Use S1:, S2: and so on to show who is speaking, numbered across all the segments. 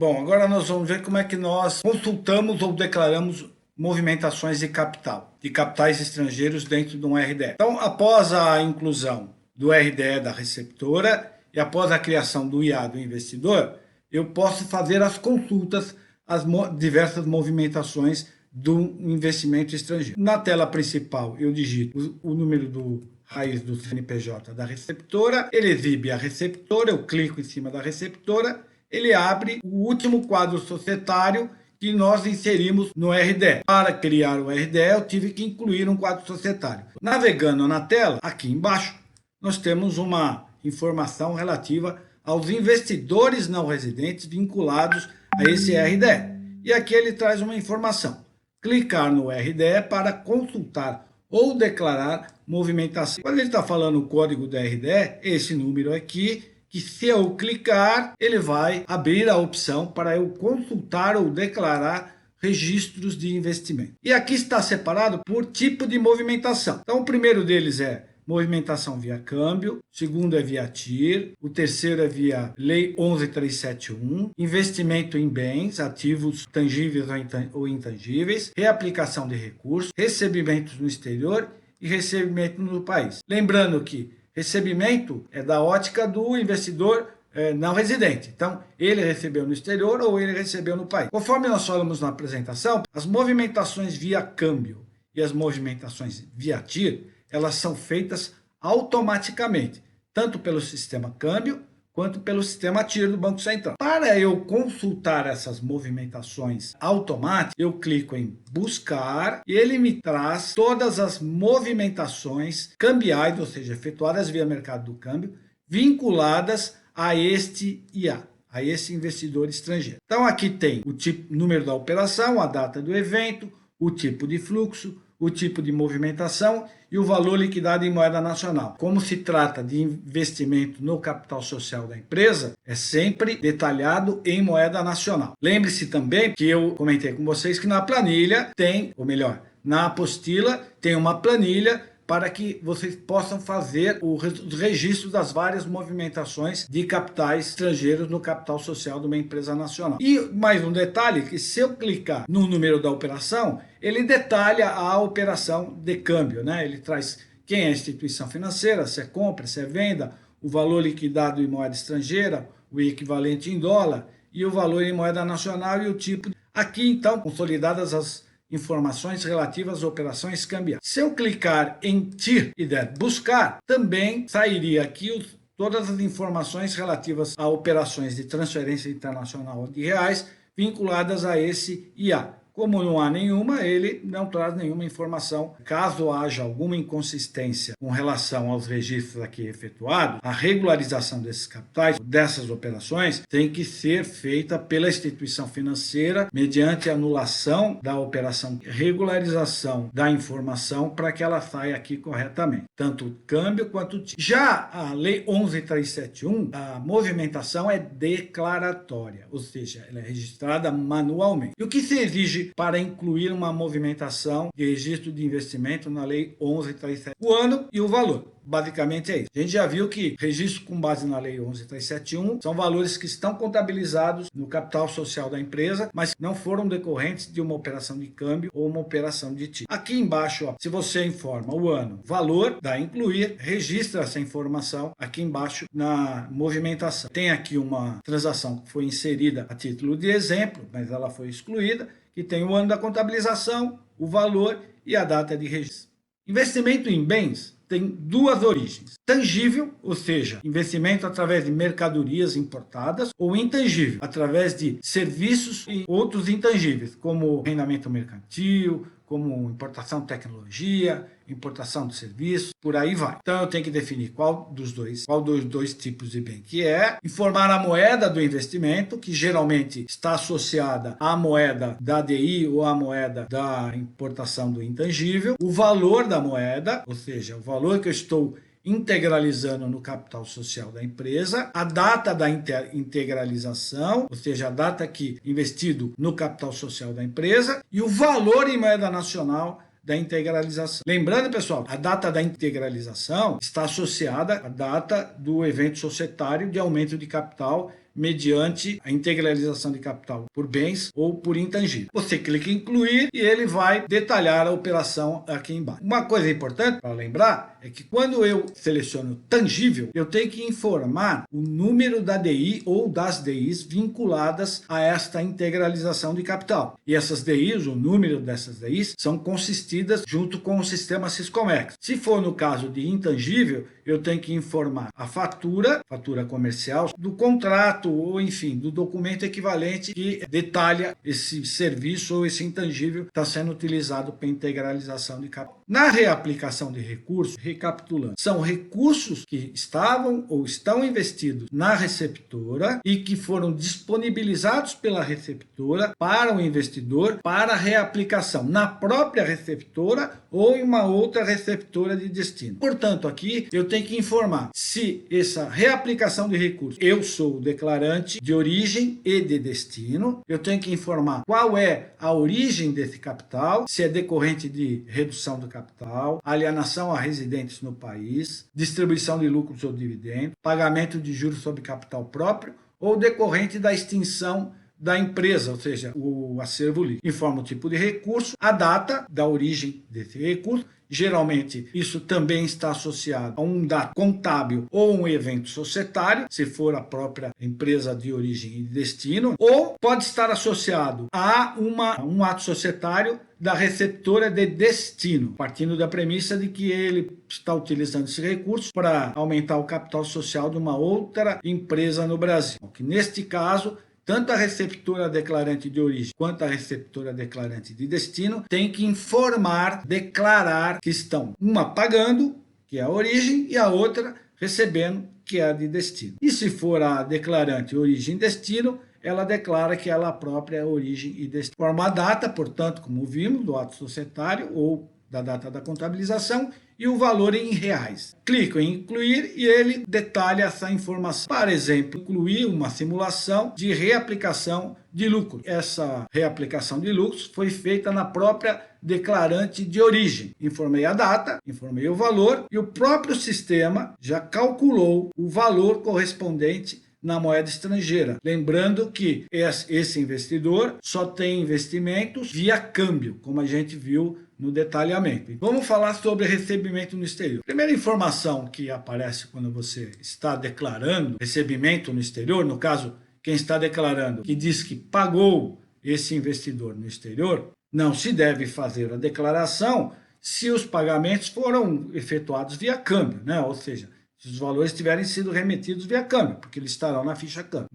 S1: Bom, agora nós vamos ver como é que nós consultamos ou declaramos movimentações de capital, de capitais estrangeiros dentro de um RDE. Então, após a inclusão do RDE da receptora e após a criação do IA do investidor, eu posso fazer as consultas às diversas movimentações do investimento estrangeiro. Na tela principal, eu digito o número do raiz do CNPJ da receptora, ele exibe a receptora, eu clico em cima da receptora, ele abre o último quadro societário que nós inserimos no RDE. Para criar o RDE, eu tive que incluir um quadro societário. Navegando na tela, aqui embaixo, nós temos uma informação relativa aos investidores não residentes vinculados a esse RDE. E aqui ele traz uma informação. Clicar no RDE para consultar ou declarar movimentação. Quando ele está falando o código do RDE, esse número aqui, que se eu clicar, ele vai abrir a opção para eu consultar ou declarar registros de investimento. E aqui está separado por tipo de movimentação. Então, o primeiro deles é movimentação via câmbio, o segundo é via TIR, o terceiro é via Lei 11.371, investimento em bens, ativos tangíveis ou intangíveis, reaplicação de recursos, recebimentos no exterior e recebimento no país. Lembrando que recebimento é da ótica do investidor não residente. Então, ele recebeu no exterior ou ele recebeu no país. Conforme nós falamos na apresentação, as movimentações via câmbio e as movimentações via TIR, elas são feitas automaticamente, tanto pelo sistema câmbio quanto pelo sistema TIR do Banco Central. Para eu consultar essas movimentações automáticas, eu clico em buscar e ele me traz todas as movimentações cambiais, ou seja, efetuadas via mercado do câmbio, vinculadas a este IA, a esse investidor estrangeiro. Então aqui tem o tipo, número da operação, a data do evento, o tipo de fluxo, o tipo de movimentação e o valor liquidado em moeda nacional. Como se trata de investimento no capital social da empresa, é sempre detalhado em moeda nacional. Lembre-se também que eu comentei com vocês que na planilha tem, ou melhor, na apostila tem uma planilha para que vocês possam fazer os registros das várias movimentações de capitais estrangeiros no capital social de uma empresa nacional. E mais um detalhe, que se eu clicar no número da operação, ele detalha a operação de câmbio, né? Ele traz quem é a instituição financeira, se é compra, se é venda, o valor liquidado em moeda estrangeira, o equivalente em dólar e o valor em moeda nacional e o tipo. Aqui então, consolidadas as informações relativas às operações cambiais. Se eu clicar em TIR e der buscar, também sairia aqui todas as informações relativas a operações de transferência internacional de reais vinculadas a esse IA. Como não há nenhuma, ele não traz nenhuma informação. Caso haja alguma inconsistência com relação aos registros aqui efetuados, a regularização desses capitais, dessas operações, tem que ser feita pela instituição financeira mediante anulação da operação, regularização da informação para que ela saia aqui corretamente, tanto o câmbio quanto o TIR. Já a Lei 11.371, a movimentação é declaratória, ou seja, ela é registrada manualmente. E o que se exige para incluir uma movimentação de registro de investimento na Lei 11.371? O ano e o valor. Basicamente é isso. A gente já viu que registro com base na Lei 11.371 são valores que estão contabilizados no capital social da empresa, mas não foram decorrentes de uma operação de câmbio ou uma operação de TIR. Aqui embaixo, ó, se você informa o ano, valor, dá incluir, registra essa informação aqui embaixo na movimentação. Tem aqui uma transação que foi inserida a título de exemplo, mas ela foi excluída, que tem o ano da contabilização, o valor e a data de registro. Investimento em bens tem duas origens: tangível, ou seja, investimento através de mercadorias importadas, ou intangível, através de serviços e outros intangíveis, como arrendamento mercantil, como importação de tecnologia, importação de serviços, por aí vai. Então eu tenho que definir qual dos dois tipos de bem que é, informar a moeda do investimento, que geralmente está associada à moeda da DI ou à moeda da importação do intangível, o valor da moeda, ou seja, o valor que eu estou integralizando no capital social da empresa, a data da integralização, ou seja, a data que investido no capital social da empresa, e o valor em moeda nacional da integralização. Lembrando, pessoal, a data da integralização está associada à data do evento societário de aumento de capital mediante a integralização de capital por bens ou por intangível. Você clica em incluir e ele vai detalhar a operação aqui embaixo. Uma coisa importante para lembrar é que quando eu seleciono tangível, eu tenho que informar o número da DI ou das DIs vinculadas a esta integralização de capital. E essas DIs, o número dessas DIs, são consistidas junto com o sistema Syscomex. Se for no caso de intangível, eu tenho que informar a fatura comercial, do contrato ou, enfim, do documento equivalente que detalha esse serviço ou esse intangível que está sendo utilizado para integralização de capital. Na reaplicação de recursos, recapitulando, são recursos que estavam ou estão investidos na receptora e que foram disponibilizados pela receptora para o investidor para reaplicação na própria receptora ou em uma outra receptora de destino. Portanto, aqui eu tenho que informar se essa reaplicação de recursos, eu sou o declarante de origem e de destino, eu tenho que informar qual é a origem desse capital, se é decorrente de redução do capital, alienação a residentes no país, distribuição de lucros ou dividendos, pagamento de juros sobre capital próprio ou decorrente da extinção da empresa, ou seja, o acervo líquido. Informa o tipo de recurso, a data da origem desse recurso. Geralmente, isso também está associado a um dado contábil ou um evento societário, se for a própria empresa de origem e destino, ou pode estar associado a um ato societário da receptora de destino, partindo da premissa de que ele está utilizando esse recurso para aumentar o capital social de uma outra empresa no Brasil. Que neste caso, tanto a receptora declarante de origem quanto a receptora declarante de destino tem que informar, declarar que estão uma pagando, que é a origem, e a outra recebendo, que é a de destino. E se for a declarante origem e destino, ela declara que ela própria é origem e destino. Forma a data, portanto, como vimos, do ato societário ou da data da contabilização e o valor em reais. Clico em incluir e ele detalha essa informação. Por exemplo, incluir uma simulação de reaplicação de lucro. Essa reaplicação de lucros foi feita na própria declarante de origem. Informei a data, informei o valor e o próprio sistema já calculou o valor correspondente na moeda estrangeira. Lembrando que esse investidor só tem investimentos via câmbio, como a gente viu no detalhamento. Vamos falar sobre recebimento no exterior. Primeira informação que aparece quando você está declarando recebimento no exterior, no caso, quem está declarando que diz que pagou esse investidor no exterior, não se deve fazer a declaração se os pagamentos foram efetuados via câmbio, né? Ou seja, se os valores tiverem sido remetidos via câmbio, porque eles estarão na ficha câmbio.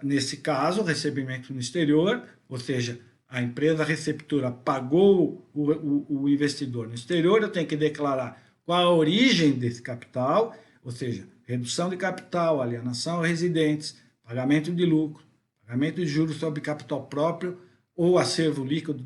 S1: Nesse caso, recebimento no exterior, ou seja, a empresa receptora pagou o investidor no exterior, eu tenho que declarar qual a origem desse capital, ou seja, redução de capital, alienação a residentes, pagamento de lucro, pagamento de juros sobre capital próprio ou acervo líquido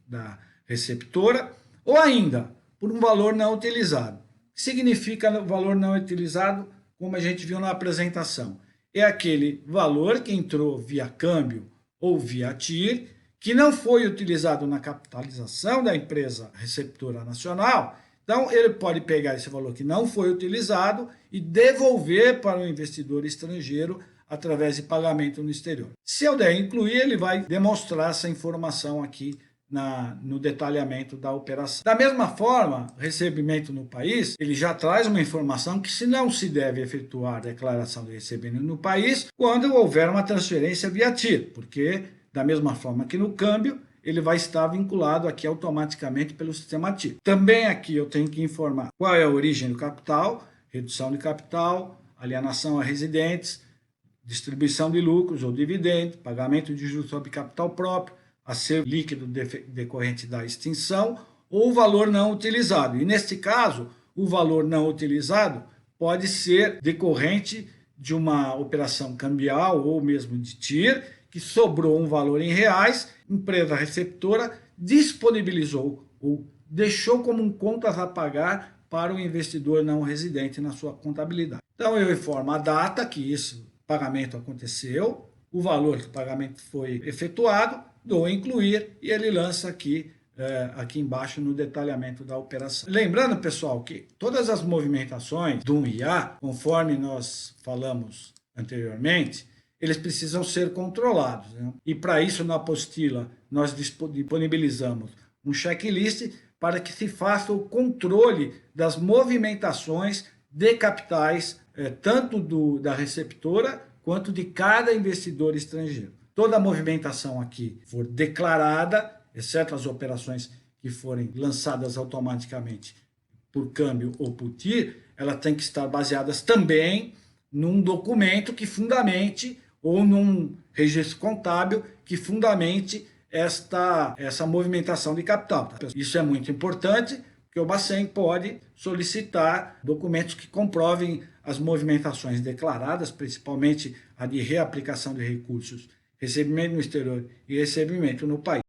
S1: da receptora, ou ainda por um valor não utilizado. O que significa valor não utilizado, como a gente viu na apresentação? É aquele valor que entrou via câmbio ou via TIR, que não foi utilizado na capitalização da empresa receptora nacional. Então, ele pode pegar esse valor que não foi utilizado e devolver para o investidor estrangeiro através de pagamento no exterior. Se eu der incluir, ele vai demonstrar essa informação aqui no detalhamento da operação. Da mesma forma, recebimento no país, ele já traz uma informação que se não se deve efetuar a declaração de recebimento no país quando houver uma transferência via TIR, porque da mesma forma que no câmbio, ele vai estar vinculado aqui automaticamente pelo sistema TIR. Também aqui eu tenho que informar qual é a origem do capital, redução de capital, alienação a residentes, distribuição de lucros ou dividendos, pagamento de juros sobre capital próprio, acervo líquido decorrente da extinção ou valor não utilizado. E neste caso, o valor não utilizado pode ser decorrente de uma operação cambial ou mesmo de TIR, que sobrou um valor em reais, empresa receptora disponibilizou ou deixou como contas a pagar para o investidor não residente na sua contabilidade. Então eu informo a data que esse pagamento aconteceu, o valor que o pagamento foi efetuado, dou incluir e ele lança aqui embaixo no detalhamento da operação. Lembrando, pessoal, que todas as movimentações do IA, conforme nós falamos anteriormente, eles precisam ser controlados, né? E para isso, na apostila, nós disponibilizamos um checklist para que se faça o controle das movimentações de capitais, tanto da receptora quanto de cada investidor estrangeiro. Toda a movimentação aqui for declarada, exceto as operações que forem lançadas automaticamente por câmbio ou por TIR, ela tem que estar baseadas também num documento que fundamente, ou num registro contábil que fundamente essa movimentação de capital. Isso é muito importante, porque o Bacen pode solicitar documentos que comprovem as movimentações declaradas, principalmente a de reaplicação de recursos, recebimento no exterior e recebimento no país.